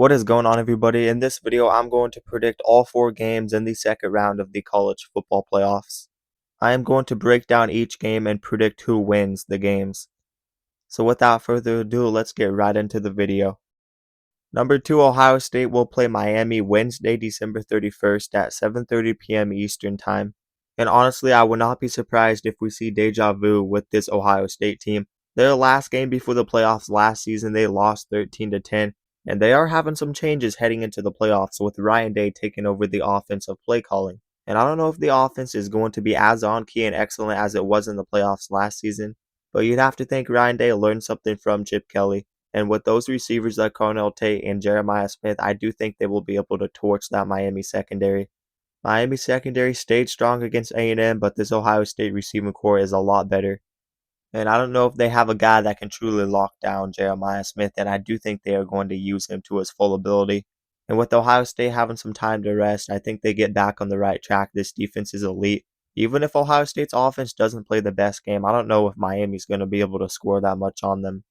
What is going on, everybody? In this video, I'm going to predict all 4 games in the second round of the college football playoffs. I am going to break down each game and predict who wins the games. So without further ado, let's get right into the video. Number 2, Ohio State will play Miami Wednesday, December 31st at 7:30 p.m. Eastern Time. And honestly, I would not be surprised if we see deja vu with this Ohio State team. Their last game before the playoffs last season, they lost 13-10, and they are having some changes heading into the playoffs with Ryan Day taking over the offensive play calling. And I don't know if the offense is going to be as on key and excellent as it was in the playoffs last season, but you'd have to think Ryan Day learned something from Chip Kelly. And with those receivers like Cornell Tate and Jeremiah Smith, I do think they will be able to torch that Miami secondary. Miami secondary stayed strong against A&M, but this Ohio State receiving core is a lot better. And I don't know if they have a guy that can truly lock down Jeremiah Smith, and I do think they are going to use him to his full ability. And with Ohio State having some time to rest, I think they get back on the right track. This defense is elite. Even if Ohio State's offense doesn't play the best game, I don't know if Miami's going to be able to score that much on them.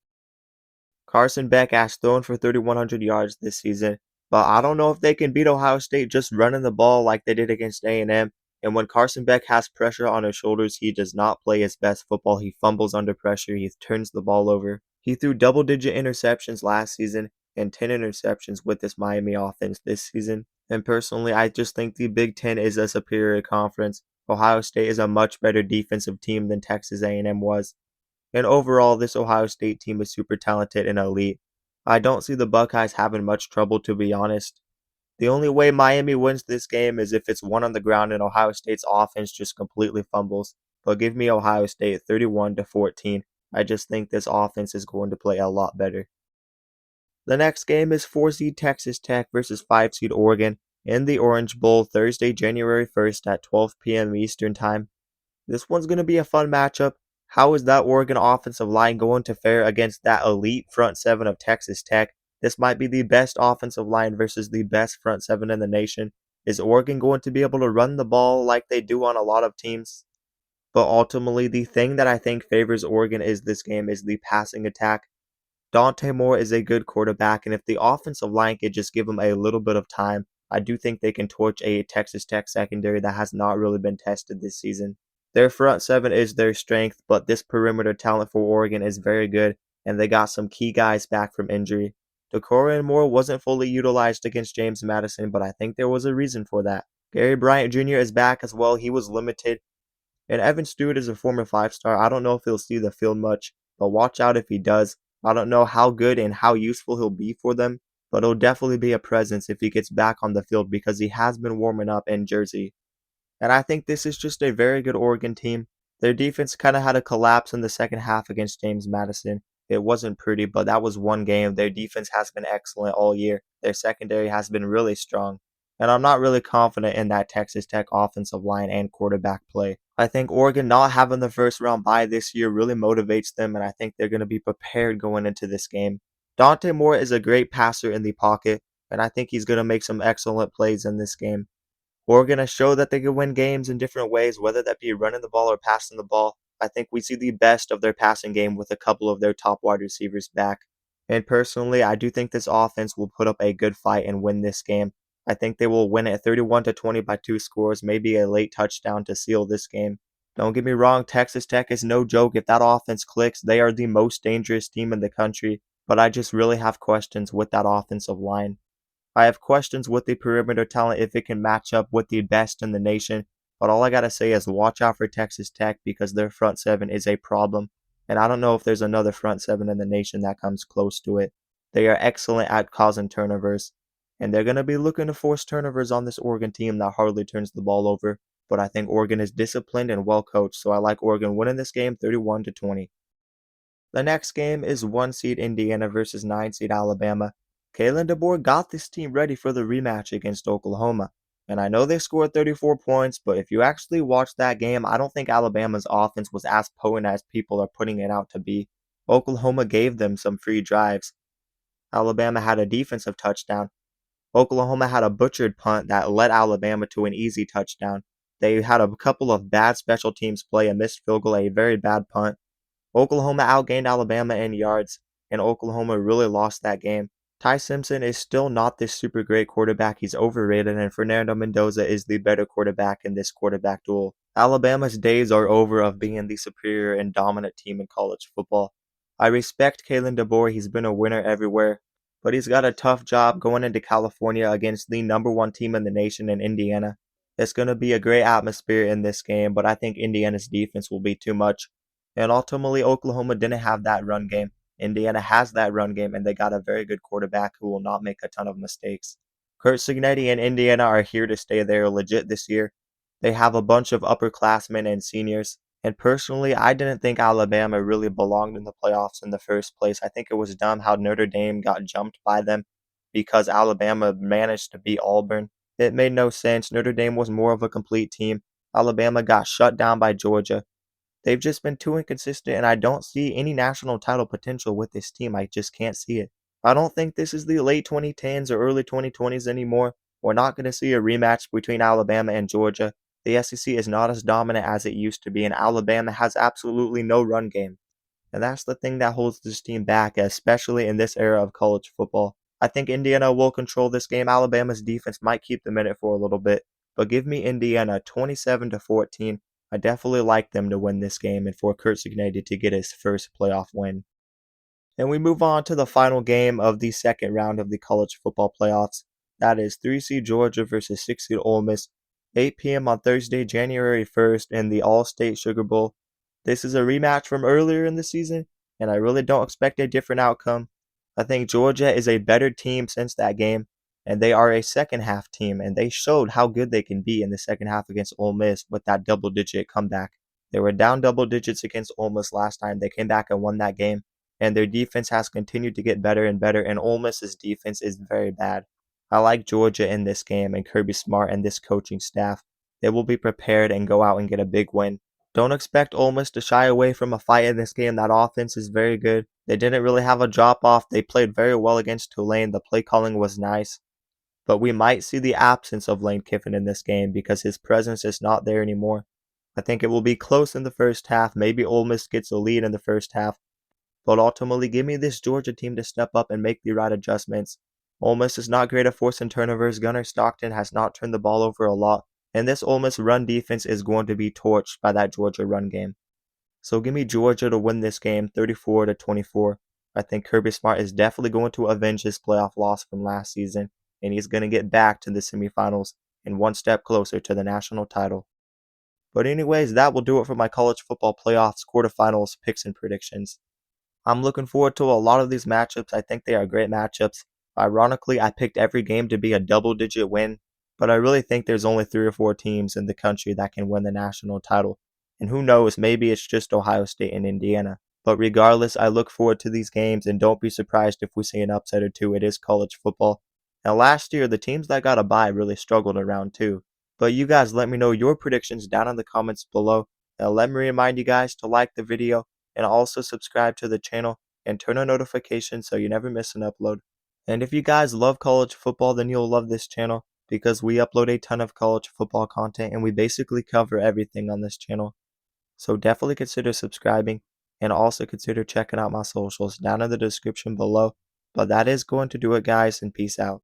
Carson Beck has thrown for 3,100 yards this season, but I don't know if they can beat Ohio State just running the ball like they did against A&M. And when Carson Beck has pressure on his shoulders, he does not play his best football. He fumbles under pressure. He turns the ball over. He threw double-digit interceptions last season and 10 interceptions with this Miami offense this season. And personally, I just think the Big Ten is a superior conference. Ohio State is a much better defensive team than Texas A&M was. And overall, this Ohio State team is super talented and elite. I don't see the Buckeyes having much trouble, to be honest. The only way Miami wins this game is if it's one on the ground and Ohio State's offense just completely fumbles. But give me Ohio State 31-14. I just think this offense is going to play a lot better. The next game is 4-seed Texas Tech versus 5-seed Oregon in the Orange Bowl Thursday, January 1st at 12 p.m. Eastern Time. This one's going to be a fun matchup. How is that Oregon offensive line going to fare against that elite front seven of Texas Tech? This might be the best offensive line versus the best front seven in the nation. Is Oregon going to be able to run the ball like they do on a lot of teams? But ultimately, the thing that I think favors Oregon is this game is the passing attack. Dante Moore is a good quarterback, and if the offensive line could just give him a little bit of time, I do think they can torch a Texas Tech secondary that has not really been tested this season. Their front seven is their strength, but this perimeter talent for Oregon is very good, and they got some key guys back from injury. Decorin Moore wasn't fully utilized against James Madison, but I think there was a reason for that. Gary Bryant Jr. is back as well. He was limited. And Evan Stewart is a former 5-star. I don't know if he'll see the field much, but watch out if he does. I don't know how good and how useful he'll be for them, but he'll definitely be a presence if he gets back on the field because he has been warming up in Jersey. And I think this is just a very good Oregon team. Their defense kind of had a collapse in the second half against James Madison. It wasn't pretty, but that was one game. Their defense has been excellent all year. Their secondary has been really strong. And I'm not really confident in that Texas Tech offensive line and quarterback play. I think Oregon not having the first round bye this year really motivates them, and I think they're going to be prepared going into this game. Dante Moore is a great passer in the pocket, and I think he's going to make some excellent plays in this game. Oregon has showed that they can win games in different ways, whether that be running the ball or passing the ball. I think we see the best of their passing game with a couple of their top wide receivers back. And personally, I do think this offense will put up a good fight and win this game. I think they will win it 31-20 by 2 scores, maybe a late touchdown to seal this game. Don't get me wrong, Texas Tech is no joke. If that offense clicks, they are the most dangerous team in the country, but I just really have questions with that offensive line. I have questions with the perimeter talent if it can match up with the best in the nation, but all I gotta say is watch out for Texas Tech because their front seven is a problem, and I don't know if there's another front seven in the nation that comes close to it. They are excellent at causing turnovers, and they're gonna be looking to force turnovers on this Oregon team that hardly turns the ball over, but I think Oregon is disciplined and well coached, so I like Oregon winning this game 31-20. The next game is 1-seed Indiana versus 9-seed Alabama. Kalen DeBoer got this team ready for the rematch against Oklahoma. And I know they scored 34 points, but if you actually watch that game, I don't think Alabama's offense was as potent as people are putting it out to be. Oklahoma gave them some free drives. Alabama had a defensive touchdown. Oklahoma had a butchered punt that led Alabama to an easy touchdown. They had a couple of bad special teams play, a missed field goal, a very bad punt. Oklahoma outgained Alabama in yards, and Oklahoma really lost that game. Ty Simpson is still not this super great quarterback. He's overrated, and Fernando Mendoza is the better quarterback in this quarterback duel. Alabama's days are over of being the superior and dominant team in college football. I respect Kalen DeBoer. He's been a winner everywhere, but he's got a tough job going into California against the #1 team in the nation in Indiana. It's going to be a great atmosphere in this game, but I think Indiana's defense will be too much. And ultimately, Oklahoma didn't have that run game. Indiana has that run game, and they got a very good quarterback who will not make a ton of mistakes. Kurt Cignetti and Indiana are here to stay. They're legit this year. They have a bunch of upperclassmen and seniors. And personally, I didn't think Alabama really belonged in the playoffs in the first place. I think it was dumb how Notre Dame got jumped by them because Alabama managed to beat Auburn. It made no sense. Notre Dame was more of a complete team. Alabama got shut down by Georgia. They've just been too inconsistent, and I don't see any national title potential with this team. I just can't see it. I don't think this is the late 2010s or early 2020s anymore. We're not going to see a rematch between Alabama and Georgia. The SEC is not as dominant as it used to be, and Alabama has absolutely no run game. And that's the thing that holds this team back, especially in this era of college football. I think Indiana will control this game. Alabama's defense might keep them in it for a little bit, but give me Indiana 27-14. I definitely like them to win this game and for Kurt Cignetti to get his first playoff win. And we move on to the final game of the second round of the college football playoffs. That is 3 seed Georgia versus 6 seed Ole Miss, 8 p.m. on Thursday, January 1st in the All-State Sugar Bowl. This is a rematch from earlier in the season, and I really don't expect a different outcome. I think Georgia is a better team since that game, and they are a second half team, and they showed how good they can be in the second half against Ole Miss with that double-digit comeback. They were down double digits against Ole Miss last time. They came back and won that game, and their defense has continued to get better and better, and Ole Miss's defense is very bad. I like Georgia in this game and Kirby Smart and this coaching staff. They will be prepared and go out and get a big win. Don't expect Ole Miss to shy away from a fight in this game. That offense is very good. They didn't really have a drop off. They played very well against Tulane. The play calling was nice. But we might see the absence of Lane Kiffin in this game because his presence is not there anymore. I think it will be close in the first half. Maybe Ole Miss gets a lead in the first half. But ultimately, give me this Georgia team to step up and make the right adjustments. Ole Miss is not great at forcing turnovers. Gunnar Stockton has not turned the ball over a lot. And this Ole Miss run defense is going to be torched by that Georgia run game. So give me Georgia to win this game 34-24. I think Kirby Smart is definitely going to avenge his playoff loss from last season, and he's going to get back to the semifinals and one step closer to the national title. But anyways, that will do it for my college football playoffs, quarterfinals, picks, and predictions. I'm looking forward to a lot of these matchups. I think they are great matchups. Ironically, I picked every game to be a double-digit win, but I really think there's only 3 or 4 teams in the country that can win the national title. And who knows, maybe it's just Ohio State and Indiana. But regardless, I look forward to these games, and don't be surprised if we see an upset or two. It is college football. Now, last year, the teams that got a bye really struggled in round 2. But you guys let me know your predictions down in the comments below. Now, let me remind you guys to like the video and also subscribe to the channel and turn on notifications so you never miss an upload. And if you guys love college football, then you'll love this channel because we upload a ton of college football content and we basically cover everything on this channel. So definitely consider subscribing and also consider checking out my socials down in the description below. But that is going to do it, guys, and peace out.